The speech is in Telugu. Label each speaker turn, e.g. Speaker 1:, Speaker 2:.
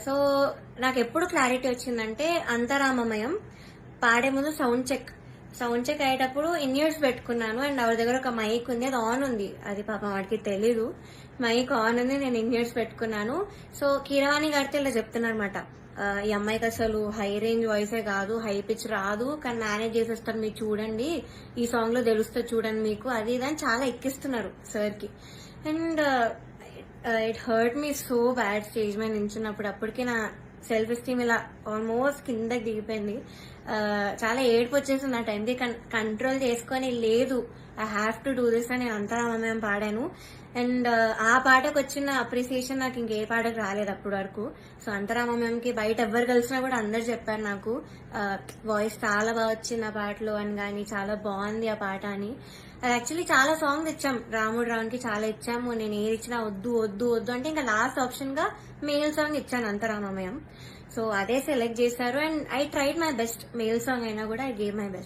Speaker 1: సో నాకు ఎప్పుడు క్లారిటీ వచ్చిందంటే అంతరామమయం పాడే ముందు సౌండ్ చెక్ అయ్యేటప్పుడు ఇన్ ఇయర్స్ పెట్టుకున్నాను. అండ్ ఆవిడ దగ్గర ఒక మైక్ ఉంది, అది ఆన్ ఉంది. అది పాపం వాడికి తెలీదు, మైక్ ఆన్ ఉంది, నేను ఇన్ ఇయర్స్ పెట్టుకున్నాను. సో కీరవాణి గారితో ఇలా చెప్తున్నారన్నమాట, ఈ అమ్మాయికి అసలు హై రేంజ్ వాయిసే కాదు, హై పిచ్ రాదు, కానీ మేనేజ్ చేసేస్తారు, మీరు చూడండి, ఈ సాంగ్ లో తెలుస్తుంది చూడండి మీకు, అది ఇది అని చాలా ఎక్కిస్తున్నారు సార్ కి. And it hurt me so bad stage మీద నించున్నప్పుడు. అప్పటికి నా సెల్ఫ్ ఎస్టీమ్ ఇలా ఆల్మోస్ట్ కిందకి దిగిపోయింది. చాలా ఏడుపు వచ్చేసింది ఆ టైంకి. కంట్రోల్ చేసుకొని లేదు, I have to do this అని నేను అంతరామమయం పాడాను. అండ్ ఆ పాటకు వచ్చిన అప్రిసియేషన్ నాకు ఇంకే పాటకు రాలేదు అప్పటి వరకు. సో అంతరామమయంకి బయట ఎవరు కలిసినా కూడా అందరు చెప్పారు నాకు వాయిస్ చాలా బాగా వచ్చింది ఆ పాటలో అని, కానీ చాలా బాగుంది ఆ పాట అని. అది యాక్చువల్లీ చాలా సాంగ్స్ ఇచ్చాం, రాముడు రావునికి చాలా ఇచ్చాము. నేను ఏది ఇచ్చినా వద్దు వద్దు వద్దు అంటే ఇంకా లాస్ట్ ఆప్షన్ గా మేల్ సాంగ్ ఇచ్చాను అంతరామమయం. సో అదే సెలెక్ట్ చేశారు. And I tried my best, male song అయినా కూడా ఐ గేవ్ మై బెస్ట్.